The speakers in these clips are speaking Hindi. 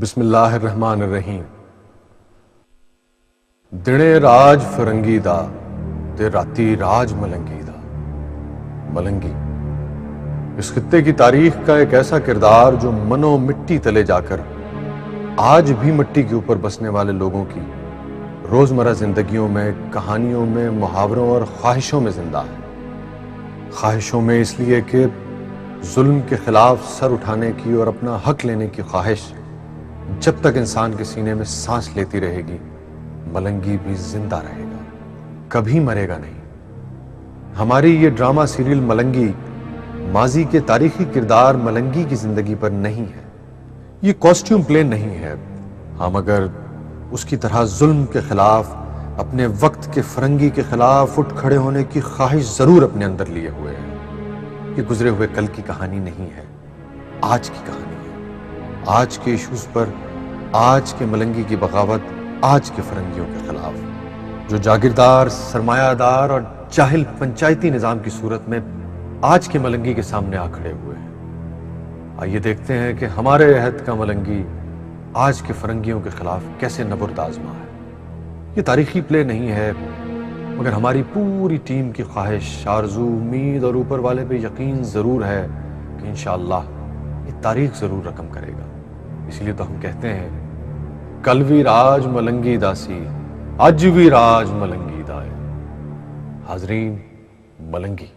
बिस्मिल्लाहिर्रहमानिर्रहीम। दिने राज फरंगी दा ते राती राज मलंगी दा। मलंगी इस खित्ते की तारीख का एक ऐसा किरदार जो मनो मिट्टी तले जाकर आज भी मिट्टी के ऊपर बसने वाले लोगों की रोजमर्रा जिंदगियों में, कहानियों में, मुहावरों और ख्वाहिशों में जिंदा है। ख्वाहिशों में इसलिए कि जुल्म के खिलाफ सर उठाने की और अपना हक लेने की ख्वाहिश जब तक इंसान के सीने में सांस लेती रहेगी, मलंगी भी जिंदा रहेगा, कभी मरेगा नहीं। हमारी ये ड्रामा सीरियल मलंगी माजी के तारीखी किरदार मलंगी की जिंदगी पर नहीं है। ये कॉस्ट्यूम प्ले नहीं है। हम अगर उसकी तरह जुल्म के खिलाफ, अपने वक्त के फरंगी के खिलाफ उठ खड़े होने की ख्वाहिश जरूर अपने अंदर लिए हुए हैं। ये गुजरे हुए कल की कहानी नहीं है, आज की कहानी है। आज के इश्यूज पर आज के मलंगी की बगावत आज के फरंगियों के खिलाफ, जो जागीरदार, सरमायादार और जाहिल पंचायती निजाम की सूरत में आज के मलंगी के सामने आ खड़े हुए हैं। आइए देखते हैं कि हमारे अहद का मलंगी आज के फरंगियों के खिलाफ कैसे नबुर्द आजमा है। ये तारीखी प्ले नहीं है, मगर हमारी पूरी टीम की ख्वाहिश, आरजू, उम्मीद और ऊपर वाले पे यकीन जरूर है कि इंशाअल्लाह ये तारीख जरूर रकम करेगा। इसलिए तो हम कहते हैं, कल भी राज मलंगी दासी, आज भी राज मलंगी दाए। हाजरीन, मलंगी।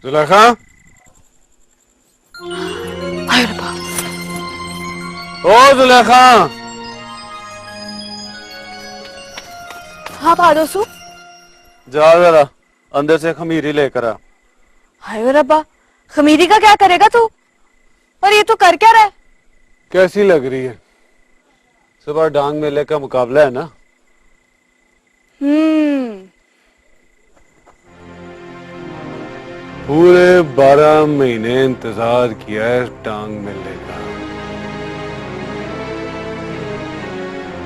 जुलेखा। हाय रब्बा। ओ जुलेखा। हाँ पादोसू। जा जरा अंदर से खमीरी लेकर आ। हाय रब्बा, खमीरी का क्या करेगा तू? और ये तू कर क्या रहा है? कैसी लग रही है? सुबह डांग मेले का मुकाबला है ना। पूरे 12 महीने इंतजार किया है डांग मेले का।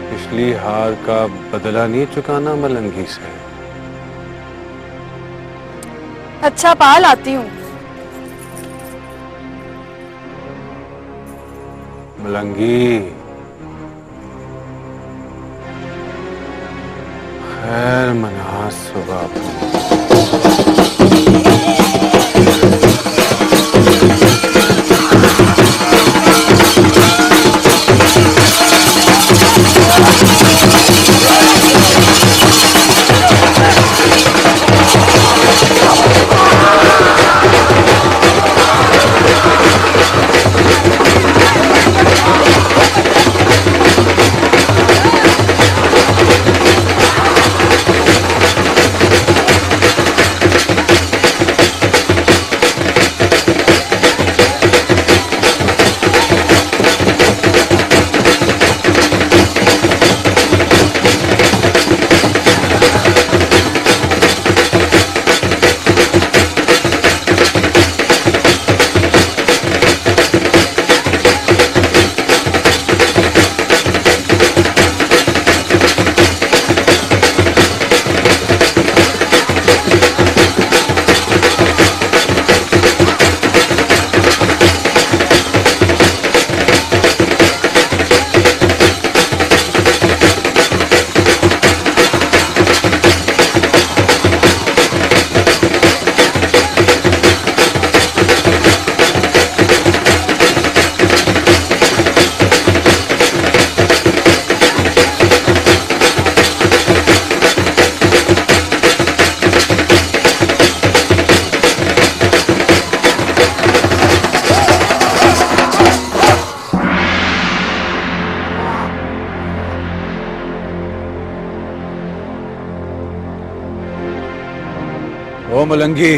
पिछली हार का बदला नहीं चुकाना मलंगी से। अच्छा पाल, आती हूँ। मलंगी, खैर मना सुबह। ओ मलंगी,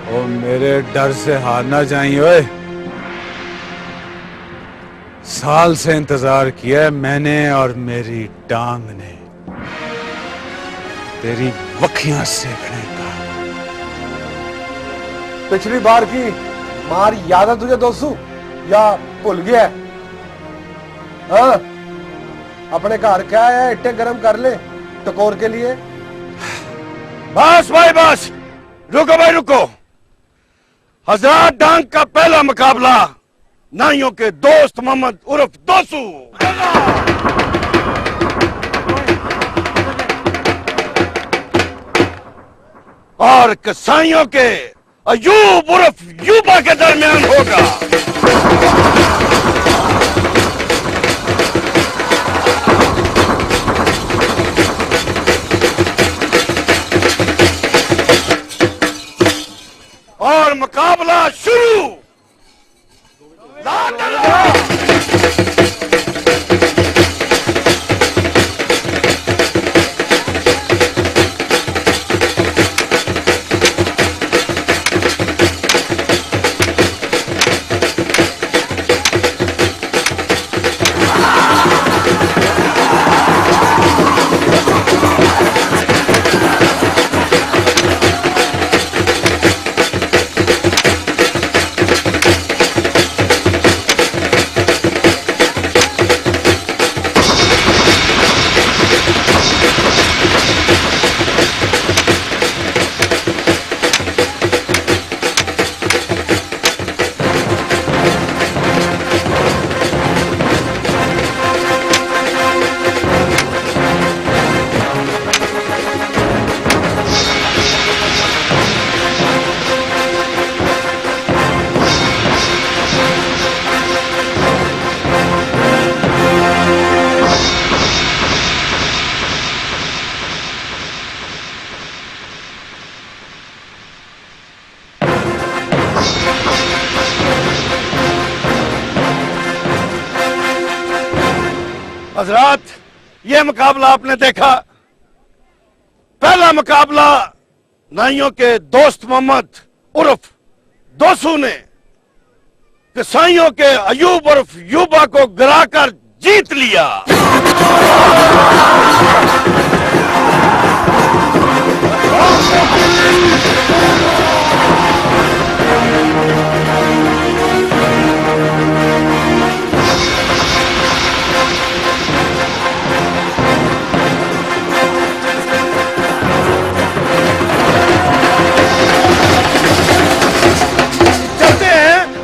ओ मेरे डर से हार ना जाई ओए। साल से इंतजार किया है मैंने और मेरी टांग ने तेरी वखियां सेकने का। पिछली बार की मार याद है तुझे दोस्तू, या भूल गया? हाँ, अपने घर क्या है, इट्टे गरम कर ले टकोर के लिए। बस भाई बस, रुको भाई रुको। हजरत डांग का पहला मुकाबला नाइयों के दोस्त मोहम्मद उर्फ दोसू और कसाईयों के अयूब उर्फ यूबा के दरमियान होगा। और मुकाबला शुरू। हजरात, यह मुकाबला आपने देखा। पहला मुकाबला नाइयों के दोस्त मोहम्मद उर्फ दोसू ने कसाईयों के अयूब उर्फ यूबा को गिराकर जीत लिया।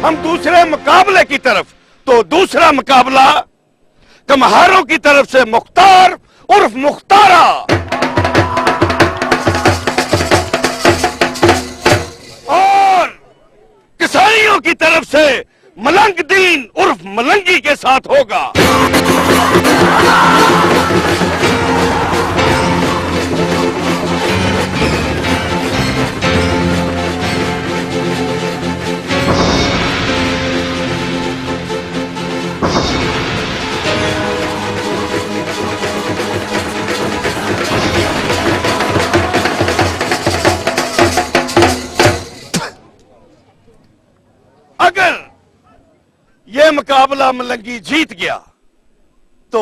हम दूसरे मुकाबले की तरफ। तो दूसरा मुकाबला कमहारों की तरफ से मुख्तार उर्फ मुख्तारा और कसाईयों की तरफ से मलंग दीन उर्फ मलंगी के साथ होगा। अगर यह मुकाबला मलंगी जीत गया तो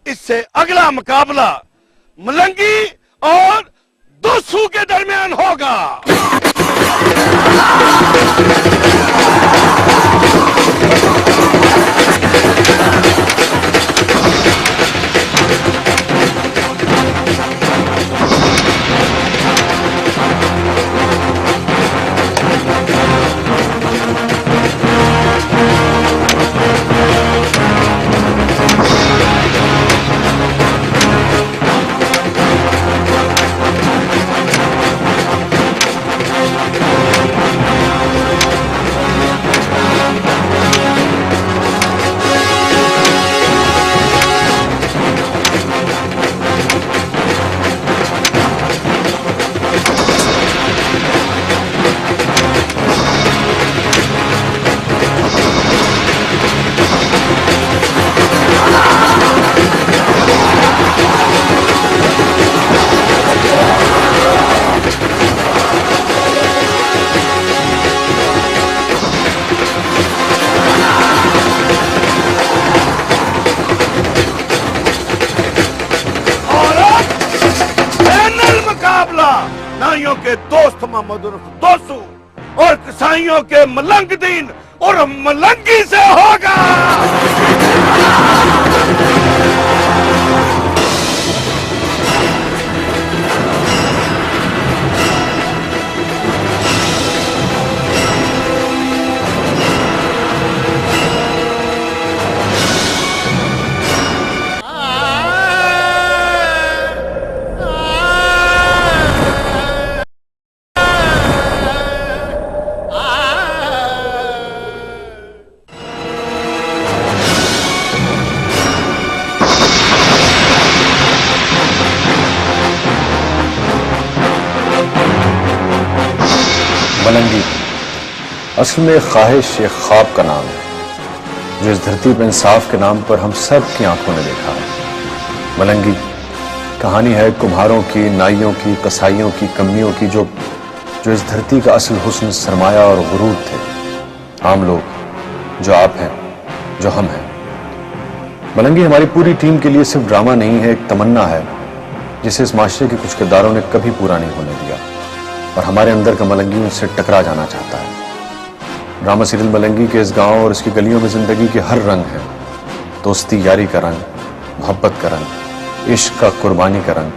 इससे अगला मुकाबला मलंगी और दोसू के दरमियान होगा। नाइयों के दोस्त मोहम्मद उर्फ दोसू और कसाईयों के मलंग दीन और मलंगी से होगा। मलंगी असल में ख्वाहिश एक ख्वाब का नाम है जो इस धरती पर इंसाफ के नाम पर हम सब की आंखों ने देखा है। मलंगी कहानी है कुम्हारों की, नाइयों की, कसाईयों की, कमियों की जो इस धरती का असल हुस्न, सरमाया और गुरूर थे। आम लोग जो आप हैं, जो हम हैं। मलंगी हमारी पूरी टीम के लिए सिर्फ ड्रामा नहीं है, एक तमन्ना है जिसे इस माशरे के कुछ किरदारों ने कभी पूरा नहीं होने दिया और हमारे अंदर का मलंगी उनसे टकरा जाना चाहता है। ड्रामा सीरियल मलंगी के इस गांव और इसकी गलियों में जिंदगी के हर रंग है। दोस्ती यारी का रंग, मोहब्बत का रंग, इश्क का कुर्बानी का रंग,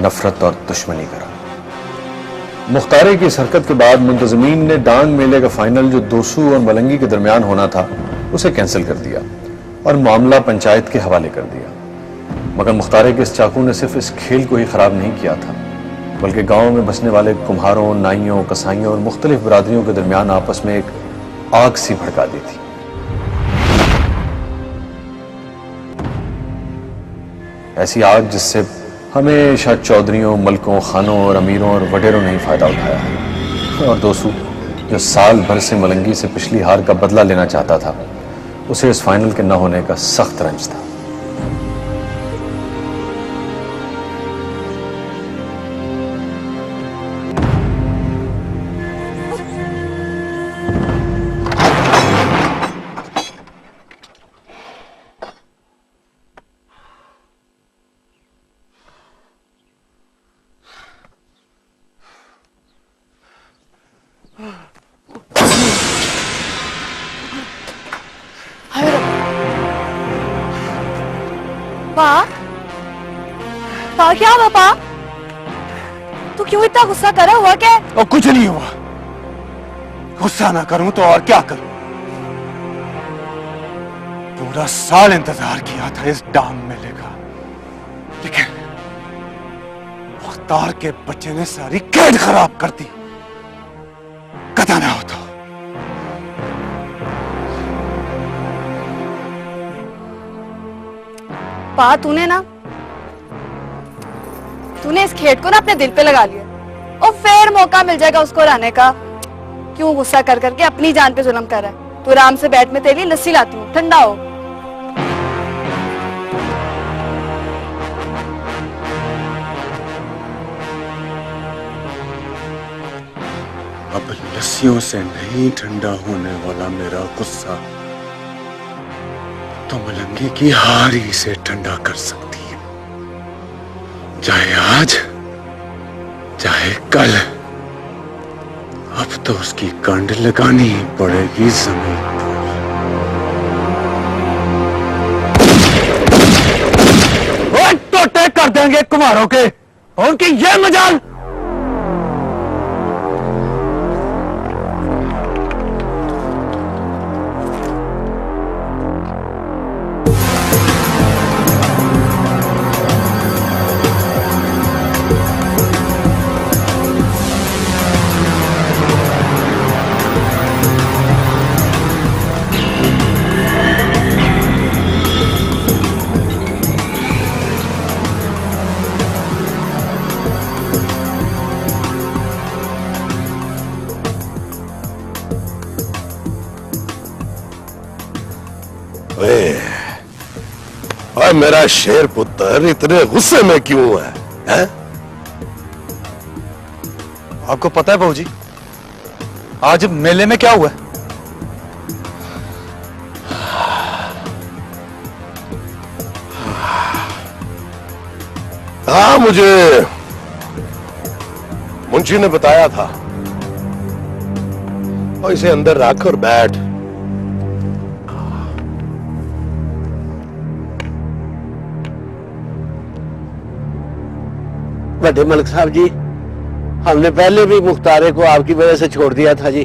नफरत और दुश्मनी का रंग। मुख्तारे की इस हरकत के बाद मुंतजमीन ने डांग मेले का फाइनल जो दोसू और मलंगी के दरमियान होना था उसे कैंसिल कर दिया और मामला पंचायत के हवाले कर दिया। मगर मुख्तारे के इस चाकू ने सिर्फ इस खेल को ही खराब नहीं किया था बल्कि गांव में बसने वाले कुम्हारों, नाइयों, कसाईयों और मुख्तलिफ बिरादरियों के दरमियान आपस में एक आग सी भड़का दी थी। ऐसी आग जिससे हमेशा चौधरियों, मलकों, खानों और अमीरों और वडेरों ने ही फायदा उठाया है। और दोसू जो साल भर से मलंगी से पिछली हार का बदला लेना चाहता था, उसे इस फाइनल के न होने का सख्त रंज था। पा पा क्या हुआ पा? तू क्यों इतना गुस्सा करा? हुआ क्या है? और कुछ नहीं हुआ। गुस्सा ना करूं तो और क्या करूं? पूरा साल इंतजार किया था इस डाम मेले का, लेकिन मुख्तार के बच्चे ने सारी कैद खराब कर दी। कदा ना हो तो पा तूने इस खेत को ना अपने दिल पे लगा लिया और फिर मौका मिल जाएगा उसको रहने का। क्यों गुस्सा कर करके अपनी जान पे जुल्म कर रहा है? तू आराम से बैठ, में तेरी लस्सी लाती हूँ, ठंडा हो। अब लस्सियों से नहीं ठंडा होने वाला मेरा गुस्सा तो मलंगी की हार ही से ठंडा कर सकती है, चाहे आज चाहे कल। अब तो उसकी कंड लगानी ही पड़ेगी जमीन पर। टोटे कर देंगे कुम्हारों के, उनकी ये मजाल। ओए मेरा शेर पुत्र इतने गुस्से में क्यों है, हैं? आपको पता है बहू जी आज मेले में क्या हुआ? हाँ, मुझे मुंशी ने बताया था। और इसे अंदर रख और बैठ। बड़े मलिक साहब जी, हमने पहले भी मुख्तारे को आपकी वजह से छोड़ दिया था जी,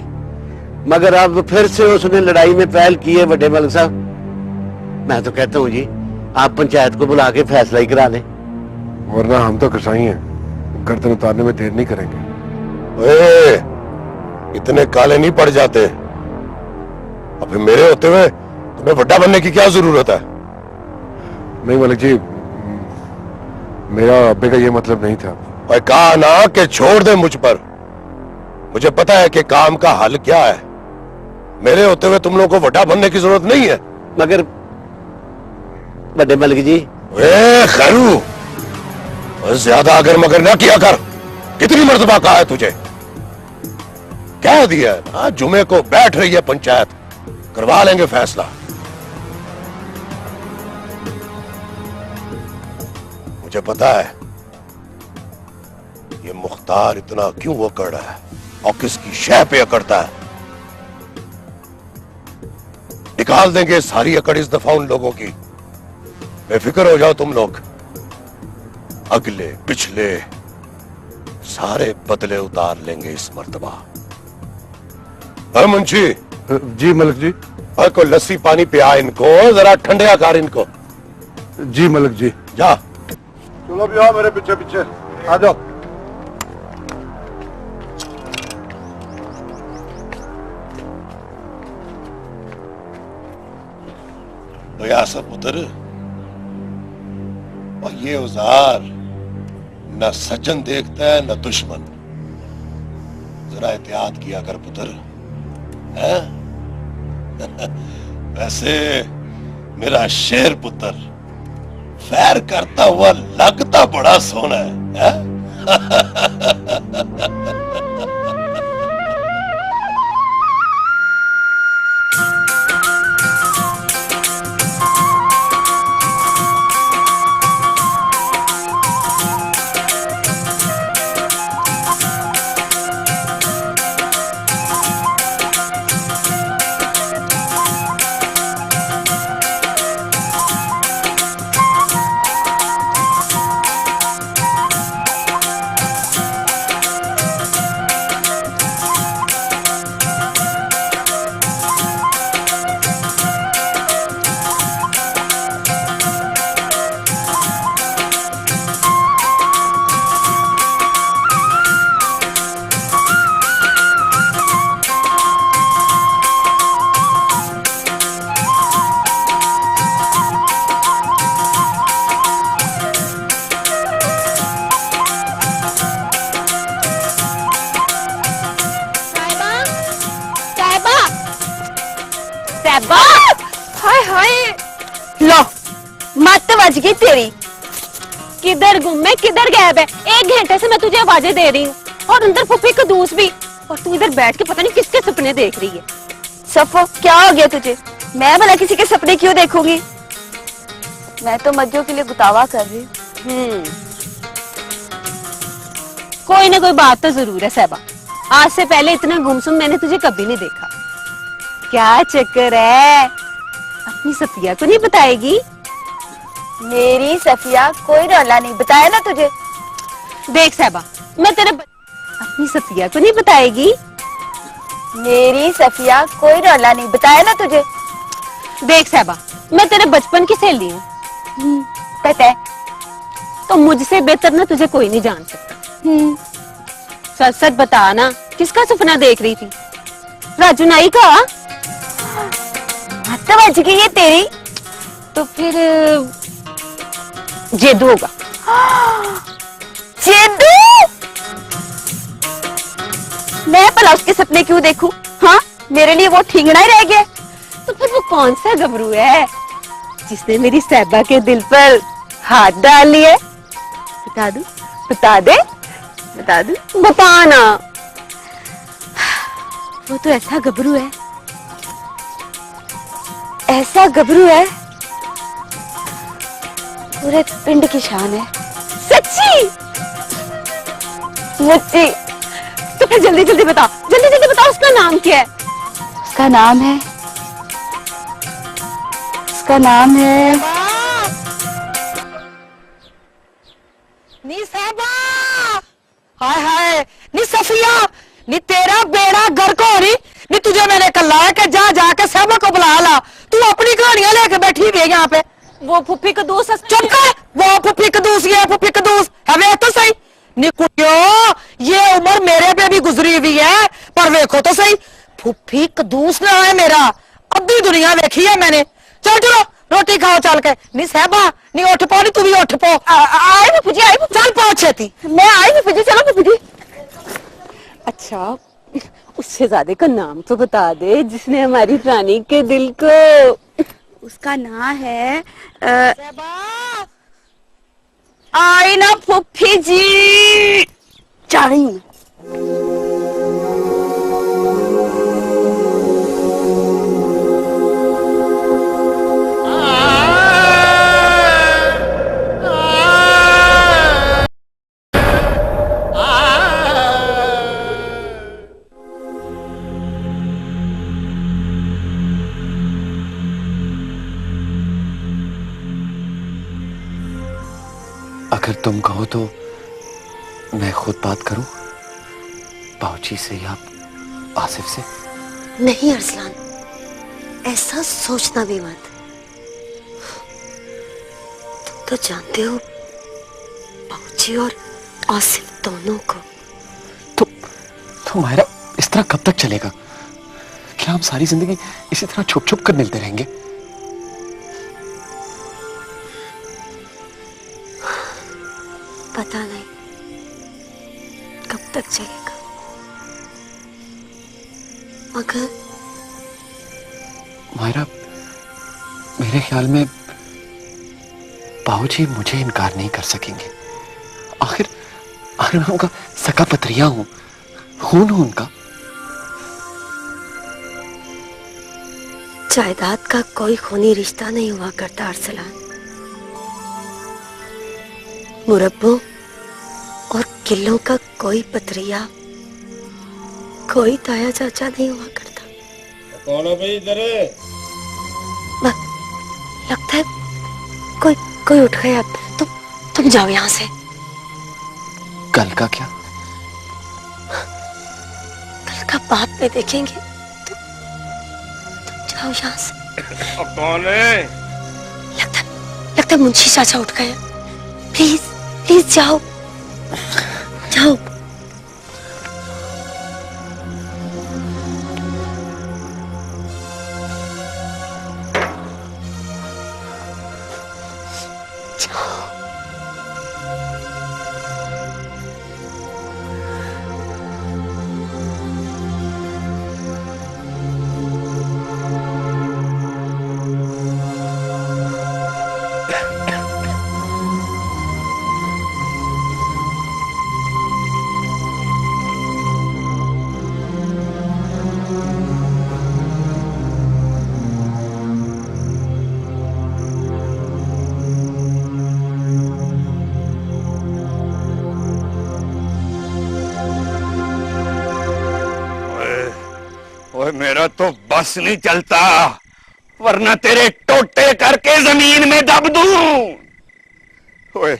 मगर अब फिर से उसने लड़ाई में पहल की है। बड़े मलिक साहब, मैं तो कहता हूँ जी आप पंचायत को बुला के फैसला ही करा लें। वरना हम तो कसाई हैं, गर्दन उतारने में देर नहीं करेंगे। ओए, इतने काले नहीं पड़ जाते। अभी मेरे होते हुए तुम्हें बड़ा बनने की क्या जरूरत है? नहीं मलिक जी, मेरा अब्बे का ये मतलब नहीं था। और कहा ना कि छोड़ दे मुझ पर। मुझे पता है कि काम का हल क्या है। मेरे होते हुए तुम लोगों को बड़ा बनने की जरूरत नहीं है। मगर बड़े मलिक जी, खैरू, ज्यादा अगर मगर ना किया कर। कितनी मर्तबा कहा है तुझे? कह दिया है ना, जुमे को बैठ रही है पंचायत, करवा लेंगे फैसला। मुझे पता है ये मुख्तार इतना क्यों अकड़ रहा है और किसकी शह पे अकड़ता है। निकाल देंगे सारी अकड़ इस दफा उन लोगों की। बेफिक्र हो जाओ तुम लोग। अगले पिछले सारे बदले उतार लेंगे इस मर्तबा। मुंशी जी मलिक जी। कोई लस्सी पानी पिया इनको, जरा ठंडा कर इनको। जी मलिक जी। जा। चलो भी आओ मेरे पीछे पीछे आ जाओ। तो या सब पुत्र, और ये औजार न सज्जन देखता है न दुश्मन। जरा एहतियात किया कर पुत्र, है? वैसे मेरा शेर पुत्र फैर करता हुआ लगता बड़ा सोना है? सैबा। हाय हाय, लो मत बज गई तेरी। किधर गुम है, किधर गायब है? 1 घंटे से मैं तुझे आवाजें दे रही हूँ और अंदर फुफी कदूस भी, और तू इधर बैठ के पता नहीं किसके सपने देख रही है। सफो क्या हो गया तुझे? मैं भला किसी के सपने क्यों देखूंगी? मैं तो मज्जों के लिए गुतावा कर रही हूँ। कोई ना कोई बात तो जरूर है सैबा। आज से पहले इतना गुमसुम मैंने तुझे कभी नहीं देखा। क्या चक्कर है? अपनी सफिया को नहीं बताएगी? मेरी सफिया कोई रौला नहीं, बताया ना तुझे। देख सैबा, मैं तेरे अपनी सफिया को नहीं बताएगी? मेरी सफिया कोई रौला नहीं, बताया ना तुझे। देख सैबा, मैं तेरे बचपन की सहेली हूँ, पता है। तो मुझसे बेहतर ना तुझे कोई नहीं जान सकता। सच सच बता ना, किसका सपना देख रही थी? राजू नाई का? मत बज गई है तेरी। तो फिर जेदू होगा। जेदू? मैं भला उसके सपने क्यों देखूं? हाँ, मेरे लिए वो ठींगना ही रह गया। तो फिर वो कौन सा गबरू है जिसने मेरी सैबा के दिल पर हाथ डाल लिए? बता दूं? बता दे, बता दूं? बता ना। वो तो ऐसा गबरू है, ऐसा गबरू है, पूरे पिंड की शान है। सच्ची? मुझे तो फिर जल्दी जल्दी बता, जल्दी जल्दी बता, उसका नाम क्या है? उसका नाम है, उसका नाम है नी साहबा। हाय हाय, नी सफिया, नी तेरा बेड़ा गर्क हो रही। नी तुझे मैंने कहा है कि जा जाके साहबा को बुला ला, तू अपनी कहानियां लेके बैठी हुई है यहाँ पे। वो फुफी कदूस। चुप कर, वो फुफी कदूस, ये फुफी कदूस है, वे तो सही। नी कुटियो, ये उम्र मेरे पे भी गुजरी हुई है, पर देखो तो सही, फुफी कदूस ना है मेरा, अद्धी दुनिया देखी है मैंने। चल चलो रोटी खाओ चल के। नी साहबा, नी उठ पो, नी तू भी उठ पो। आई फूफी जी, आई फूफी। चल पहुंच छेती। मैं आई फूफी जी, चलो फूफी जी। अच्छा, उस शहजादे का नाम तो बता दे जिसने हमारी रानी के दिल को। उसका नाम है आई ना फूफी जी, जा रही हूँ। अगर तुम कहो तो मैं खुद बात करूं बाऊजी से या आसिफ से? नहीं अरसलान, ऐसा सोचना भी मत। तुम तो जानते हो बाऊजी और आसिफ दोनों को। तो मायरा, इस तरह कब तक चलेगा? क्या हम सारी जिंदगी इसी तरह छुप छुप कर मिलते रहेंगे? पता नहीं कब तक चलेगा, मगर मायरा, मेरे ख्याल में बाऊजी मुझे इनकार नहीं कर सकेंगे। आखिर आखिर मैं उनका सका पतरिया हूं, खून हूं उनका। जायदाद का कोई खूनी रिश्ता नहीं हुआ करता अरसलान। मुरब्बों और किलों का कोई पतरिया, कोई ताया चाचा नहीं हुआ करता। कौन है भाई इधर? लगता है कोई कोई उठ गया। तुम जाओ यहाँ से। कल का क्या? कल का बात में देखेंगे। तुम जाओ यहाँ से। अब कौन है? लगता है मुंशी चाचा उठ गए। प्लीज प्लीज जाओ जाओ। बस नहीं चलता, वरना तेरे टोटे करके जमीन में दब दूं। ओए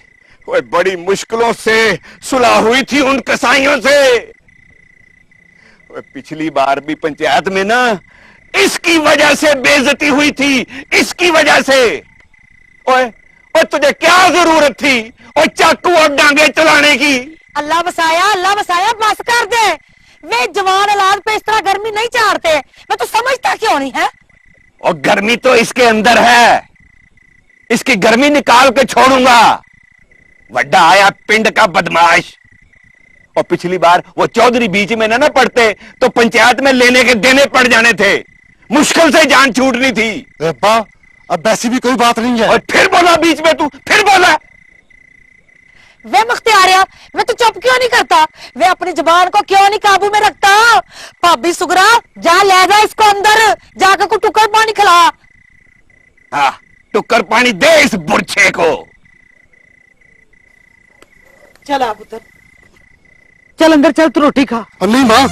ओए, बड़ी मुश्किलों से सुलह हुई थी उन कसाईयों से। ओए, पिछली बार भी पंचायत में ना इसकी वजह से बेइज्जती हुई थी, इसकी वजह से। ओए ओए, तुझे क्या जरूरत थी और चाकू और डांगे चलाने की? अल्लाह बसाया, बस कर दे। वे जवान औलाद पे इस तरह गर्मी नहीं चाहते। मैं तो समझता क्यों नहीं है। और गर्मी तो इसके अंदर है, इसकी गर्मी निकाल के छोड़ूंगा। वड्डा आया पिंड का बदमाश। और पिछली बार वो चौधरी बीच में ना पड़ते तो पंचायत में लेने के देने पड़ जाने थे, मुश्किल से जान छूटनी थी। अब्बा, अब वैसी भी कोई बात नहीं है। और फिर बोला बीच में, तू फिर बोला। वे मुख्तियारिया, वे तो चुप क्यों नहीं करता? वे अपनी जुबान को क्यों नहीं काबू में रखता? भाभी सुगरा, जा ले जा इसको अंदर, जाकर को टुकर पानी खिला। हाँ, टुकर पानी दे इस बुरछे को। चल आप उधर, चल अंदर चल, तू रोटी खा। नहीं माँ,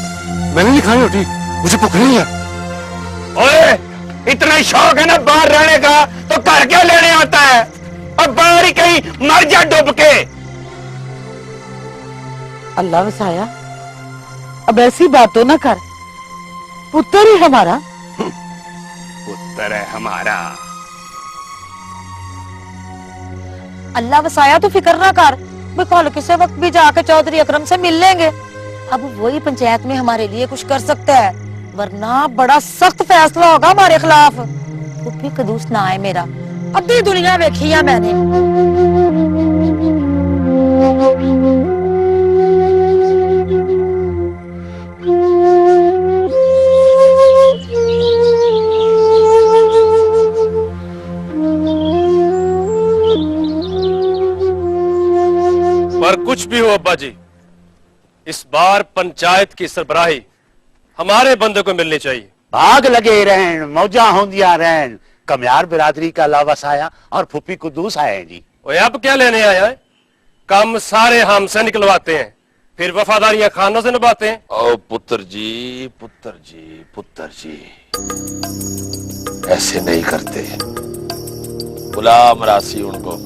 मैंने नहीं खाई रोटी, मुझे भूख नहीं है। ओए, इतना शौक है ना बाहर रहने का, तो घर क्या लेने आता है? और बाहर ही कहीं मर जा डूब के। अल्लाह वसाया, अब ऐसी बातों ना कर। पुत्र ही हमारा, पुत्र है हमारा। अल्लाह वसाया, तू फिक्र ना कर। मैं कल किसी वक्त भी जाकर चौधरी अकरम से मिल लेंगे। अब वही पंचायत में हमारे लिए कुछ कर सकता है, वरना बड़ा सख्त फैसला होगा हमारे खिलाफ। फूफी कदूस ना आए मेरा, अद्धी दुनिया देखी है मैंने। पर कुछ भी हो अब्बा जी, इस बार पंचायत की सरबराही हमारे बंदे को मिलनी चाहिए। भाग लगे रहन, मौजा होंदिया रहन। कमयार बिरादरी का लावा साया और फूफी कुदूस आए हैं जी। ओए, अब क्या लेने आया है? काम सारे हमसे निकलवाते हैं, फिर वफादारियां खानों से निभाते हैं। ओ पुत्र जी, पुत्र जी, पुत्र जी, ऐसे नहीं करते। बुला मरासी उनको।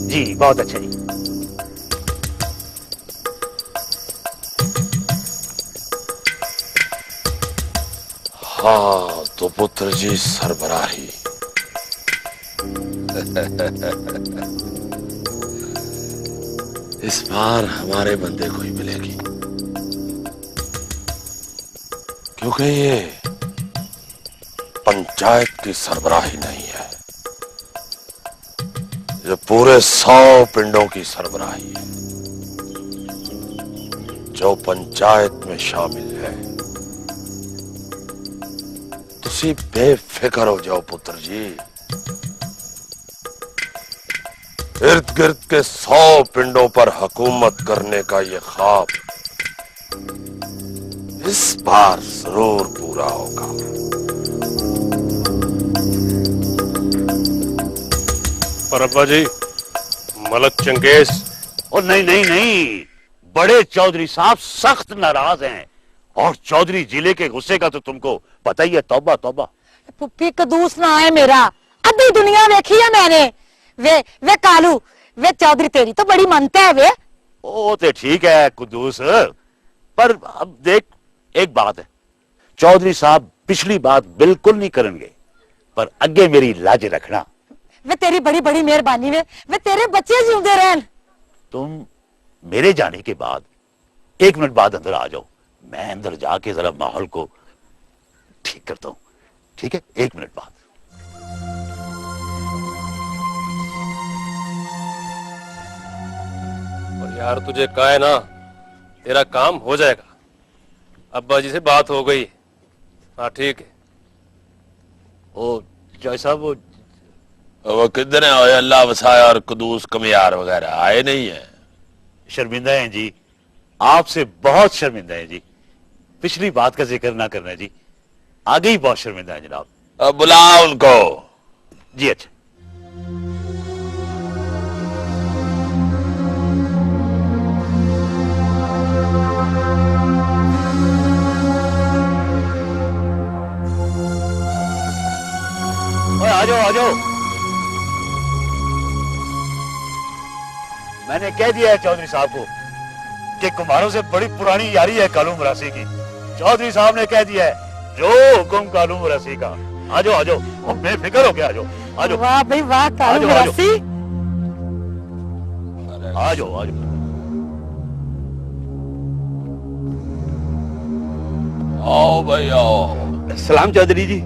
जी बहुत अच्छा जी। हाँ तो पुत्र जी सरबराही। इस बार हमारे बंदे को ही मिलेगी, क्योंकि ये पंचायत की सरबराही नहीं है, ये पूरे 100 पिंडों की सरबराही है जो पंचायत में शामिल है। तुसी बेफिक्र हो जाओ पुत्र जी। इर्द गिर्द के 100 पिंडों पर हुकूमत करने का ये ख्वाब इस बार जरूर पूरा होगा। पर अब्बा जी, मलक चंगेज। और नहीं नहीं नहीं, बड़े चौधरी साहब सख्त नाराज हैं, और चौधरी जिले के गुस्से का तो तुमको पता ही है। तौबा तौबा। पुप्पी कदूस ना आए मेरा, अद्धी दुनिया देखी है मैंने। वे कालू, वे चौधरी तेरी तो बड़ी मनता है वे। ओ तो ठीक है कुदूस, पर अब देख एक बात है, चौधरी साहब पिछली बात बिल्कुल नहीं करेंगे, पर अगे मेरी लाज रखना। वे तेरी बड़ी बड़ी मेहरबानी वे तेरे बच्चे जीवते रहन। तुम मेरे जाने के बाद 1 मिनट बाद अंदर आ जाओ, मैं अंदर जाके जरा माहौल को ठीक करता हूं, ठीक है? 1 मिनट बाद। और यार तुझे कहा है ना, तेरा काम हो जाएगा। अब्बा जी से बात हो गई। हाँ ठीक है। ओ जय साहब, वो किधर है? अल्लाह वसाया और कुदूस कमियार वगैरह आए नहीं है? शर्मिंदा हैं जी, आपसे बहुत शर्मिंदा हैं जी। पिछली बात का जिक्र ना करना जी, आगे ही बहुत शर्मिंदा है जनाब। बुला उनको। जी अच्छा। आ जाओ आ जाओ। मैंने कह दिया है चौधरी साहब को कि कुम्हारों से बड़ी पुरानी यारी है कालू मरासी की। चौधरी साहब ने कह दिया है जो हुक्म कालू मरासी का। आ जाओ और बेफिक्र हो के आ जाओ। वाह भाई वाह कालू मरासी। आ जाओ। आओ भाई आओ। सलाम चौधरी जी।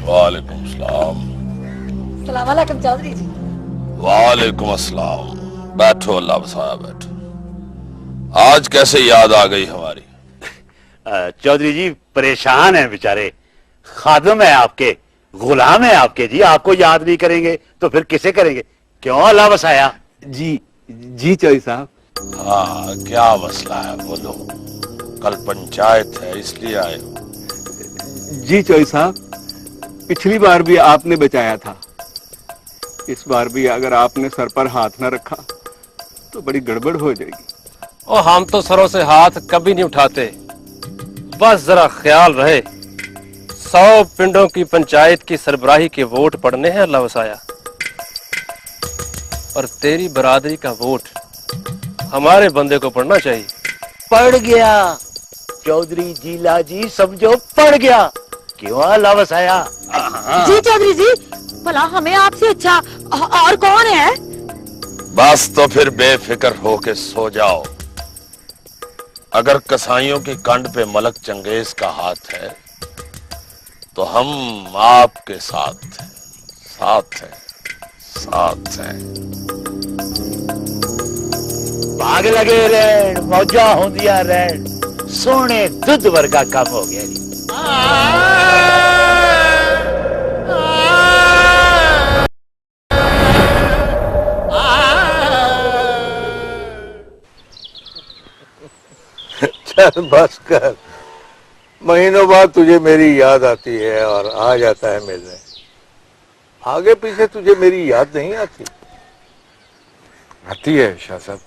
वालेकुम सलाम। सलाम अलैकुम चौधरी जी। वालेकुम अस्सलाम। बैठो, अल्लाह बसाया बैठो। आज कैसे याद आ गई हमारी? चौधरी जी परेशान हैं बेचारे, खादम है आपके, गुलाम है आपके जी। आपको याद नहीं करेंगे तो फिर किसे करेंगे? क्यों अल्लाह बसाया? जी चौधरी साहब। हाँ, क्या मसला है बोलो। कल पंचायत है इसलिए आए हो? जी चौधरी साहब, पिछली बार भी आपने बचाया था, इस बार भी अगर आपने सर पर हाथ न रखा तो बड़ी गड़बड़ हो जाएगी। और हम तो सरों से हाथ कभी नहीं उठाते, बस जरा ख्याल रहे 100 पिंडों की पंचायत की सरबराही के वोट पड़ने हैं अल्लाह वसाया, और तेरी बरादरी का वोट हमारे बंदे को पड़ना चाहिए। पड़ गया चौधरी जीला जी, समझो पड़ गया। क्यों अल्लाह वसाया? जी चौधरी जी, भला हमें आपसे अच्छा और कौन है? बस तो फिर बेफिक्र होके सो जाओ। अगर कसाईयों की कंड पे मलक चंगेज का हाथ है तो हम आपके साथ हैं। भाग लगे रैन, मौजा होंदिया रैन, सोने दुध वर्गा कम हो गया जी। चल बस कर, महीनों बाद तुझे मेरी याद आती है और आ जाता है मिलने। आगे पीछे तुझे मेरी याद नहीं आती? आती है शाह साहब,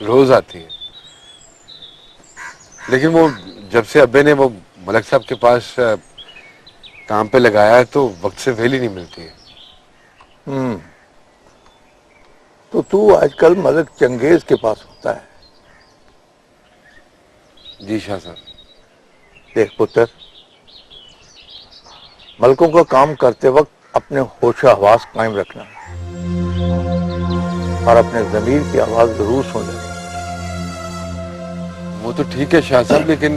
रोज आती है, लेकिन वो जब से अब्बे ने वो मलक साहब के पास काम पे लगाया है तो वक्त से वेल ही नहीं मिलती है। तो तू आजकल मलक चंगेज के पास होता है? जी शाह साहब। देख पुत्र, मलकों का काम करते वक्त अपने होश हवास कायम रखना और अपने जमीर की आवाज जरूर सुन लेना। वो तो ठीक है शाह साहब, लेकिन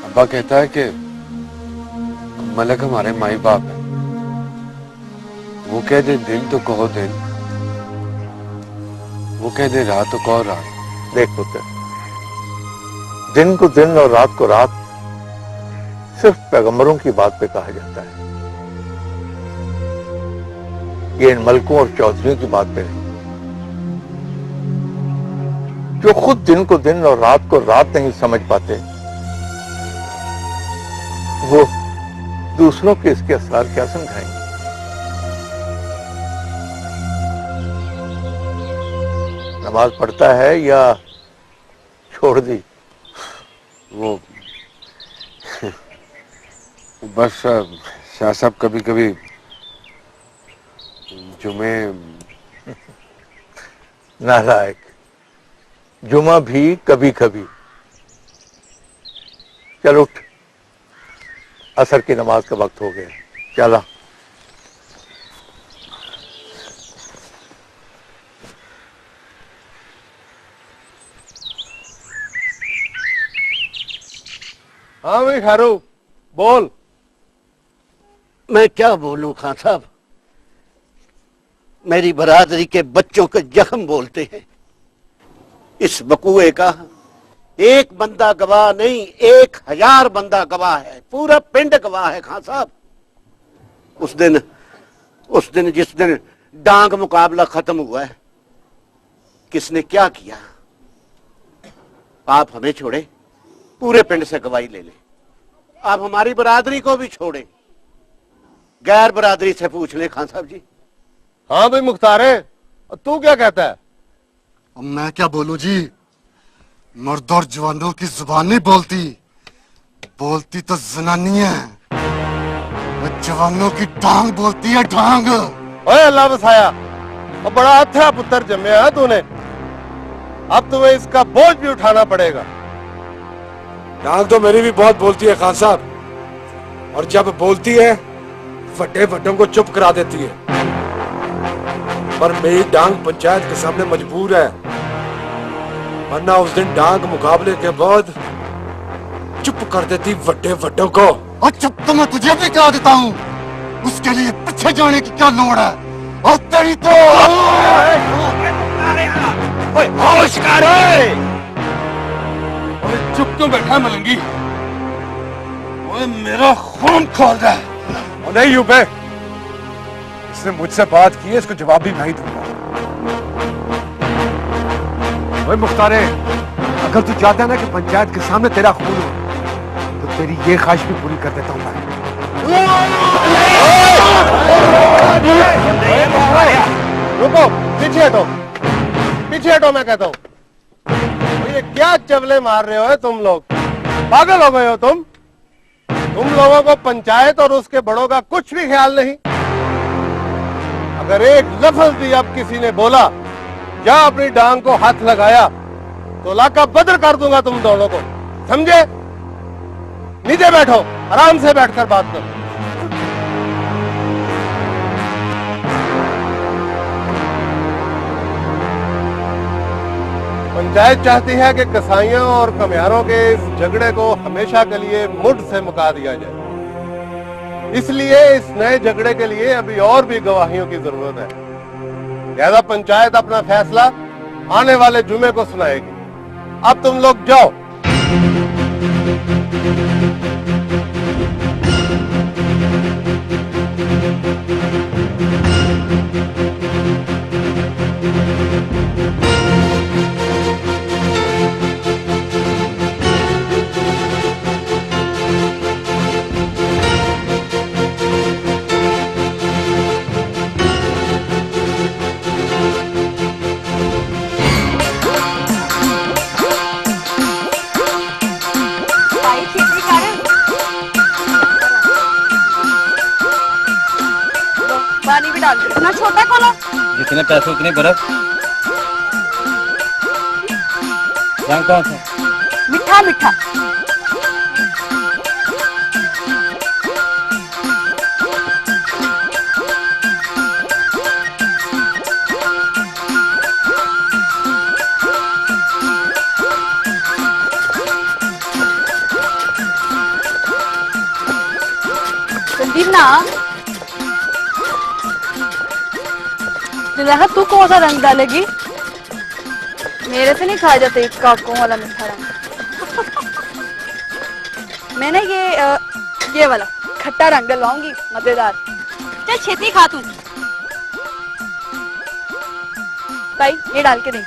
अब्बा कहता है कि मलक हमारे माई बाप है। वो कह दे दिन तो कहो दिन, वो कह दे रात तो कहो रात। देख पुत्र, दिन को दिन और रात को रात सिर्फ पैगंबरों की बात पे कहा जाता है, ये इन मलकों और चौधरियों की बात पे नहीं। जो खुद दिन को दिन और रात को रात नहीं समझ पाते, वो दूसरों के इसके असरार क्या समझाएंगे? नमाज पढ़ता है या छोड़ दी? वो बस शाह साहब कभी कभी जुमे। नालायक, जुमा भी कभी कभी। चल उठ, असर की नमाज का वक्त हो गया, चला। हाँ भाई खैरू, बोल। मैं क्या बोलूं खान साहब, मेरी बरादरी के बच्चों के जख्म बोलते हैं। इस बकुए का एक बंदा गवाह नहीं, 1000 बंदा गवाह है, पूरा पिंड गवाह है खान साहब। उस दिन जिस दिन डांग मुकाबला खत्म हुआ है, किसने क्या किया? आप हमें छोड़े, पूरे पिंड से गवाही ले ले। आप हमारी बरादरी को भी छोड़े, गैर बरादरी से पूछ ले खान साहब जी। हाँ भाई मुख्तारे, तू क्या कहता है? मैं क्या बोलूं जी, मर्द और जवानों की जुबान नहीं बोलती, बोलती तो जनानी है। जवानों की टांग बोलती है, टांग। ओए अल्लाह बसाया, और बड़ा अच्छा पुत्र जम्या है तूने। अब तुम्हें इसका बोझ भी उठाना पड़ेगा। टांग तो मेरी भी बहुत बोलती है खान साहब, और जब बोलती है फटे फटों को चुप करा देती है। पर मेरी डांग पंचायत के सामने मजबूर है, वरना उस दिन डांग मुकाबले के बाद चुप कर देती वड्डे वड्डों को। और चुप तो मैं तुझे भी करा देता हूँ, उसके लिए पीछे जाने की क्या लोड़ है? और तेरी तो चुप क्यों बैठा मलंगी? ओए मेरा खून खोल रहा है। और नहीं यूपे, इसने मुझसे बात की है, इसको जवाब भी नहीं दूंगा। ओए मुख्तारे, अगर तू चाहता है ना कि पंचायत के सामने तेरा खून हो, तो तेरी ये ख्वाहिश भी पूरी कर देता हूँ मैं। रुको, पीछे हटो, पीछे हटो, मैं कहता हूँ। ये क्या चवले मार रहे हो तुम लोग? पागल हो गए हो तुम? तुम लोगों को पंचायत और उसके बड़ों का कुछ भी ख्याल नहीं? अगर एक लफ्ज भी अब किसी ने बोला या अपनी डांग को हाथ लगाया तो लाका बदर कर दूंगा तुम दोनों को, समझे? नीचे बैठो, आराम से बैठकर बात करो। पंचायत चाहती है कि कसाईयों और कमियारों के इस झगड़े को हमेशा के लिए मुठ से मुका दिया जाए। इसलिए इस नए झगड़े के लिए अभी और भी गवाहियों की जरूरत है। लिहाजा पंचायत अपना फैसला आने वाले जुमे को सुनाएगी। अब तुम लोग जाओ। पानी भी डाल दो। इतना छोटा खोलो। जितने पैसे उतने बर्फ। रंग कौन सा? मीठा मीठा। संदीप ना, दिलासा तू कौन सा रंग डालेगी? मेरे से नहीं खाया जाता एक काकों वाला मीठा रंग। मैंने ये वाला खट्टा रंग डलवाऊंगी, मजेदार। चल छेती खा तू। भाई ये डाल के नहीं।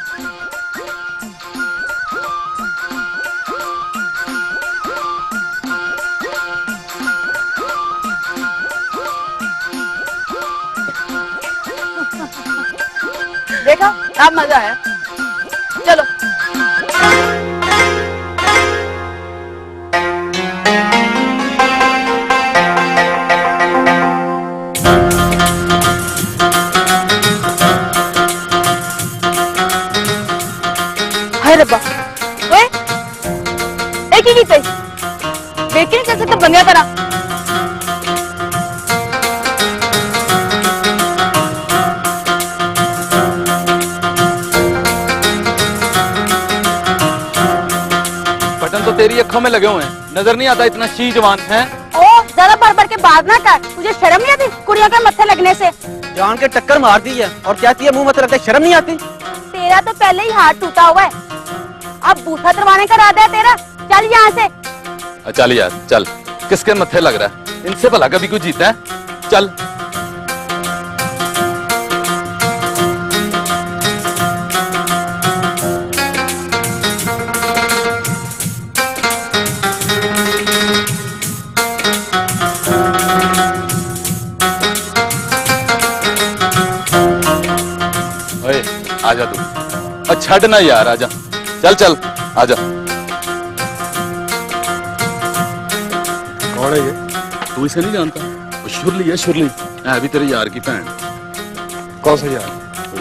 देखा, अब मजा आया। चलो। हाय रब्बा, ओए, एक ही की सही। देख के नहीं चल सकता बंदिया तरह। तो तेरी अखों में लगे हुए हैं, नजर नहीं आता इतना शी जवान है। ओ ज्यादा बढ़ के बात ना कर, तुझे शर्म नहीं आती कुड़ियों के मत्थे लगने से? जान के टक्कर मार दी है और कहती है मुंह मत रखते, शर्म नहीं आती? तेरा तो पहले ही हाथ टूटा हुआ है, अब बूथा दरवाने का इरादा है तेरा? चल यहाँ से। चल यार चल, किसके मत्थे लग रहा है? इनसे भला कभी कोई जीता है? चल। आजा तू, छड़ ना यार, आजा। चल चल आजा। कौन है ये? तू इसे नहीं जानता? वो शुरली है शुरली, है भी तेरे यार की भैन। कौन सा यार?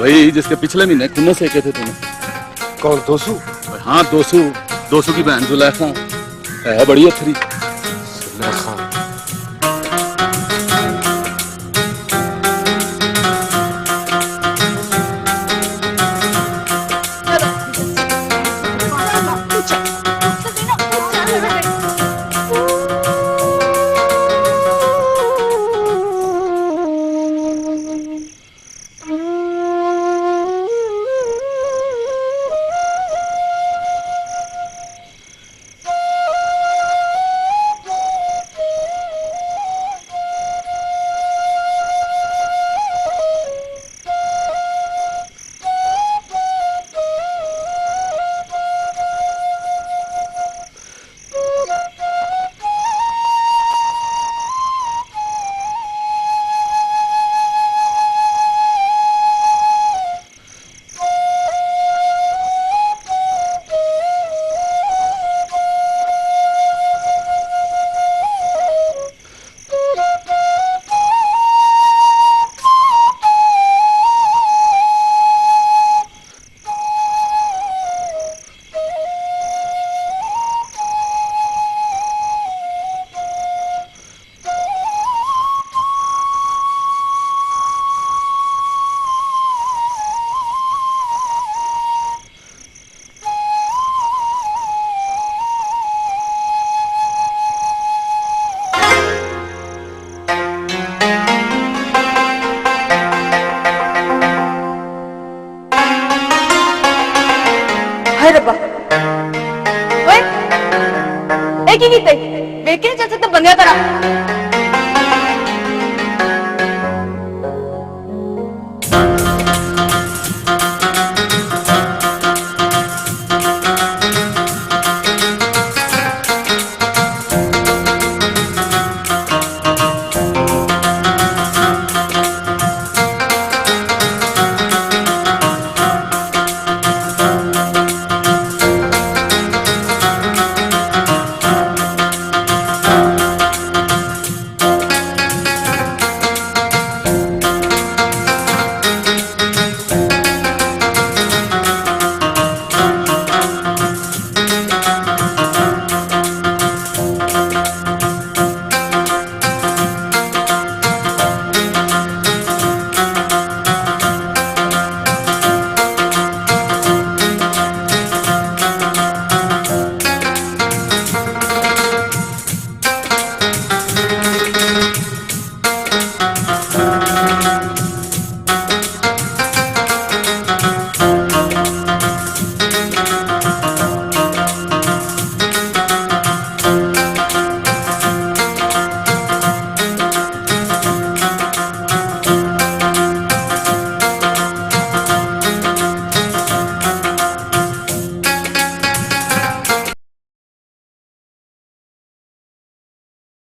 वही जिसके पिछले महीने खुन्ने सेके थे तूने। कौन, दोसू? हाँ दोसू, दोसू की बहन जुलेखा है बड़ी अथरी। जुलेखा? एक ही कीते वेखे जैसे तो बंदिया तरह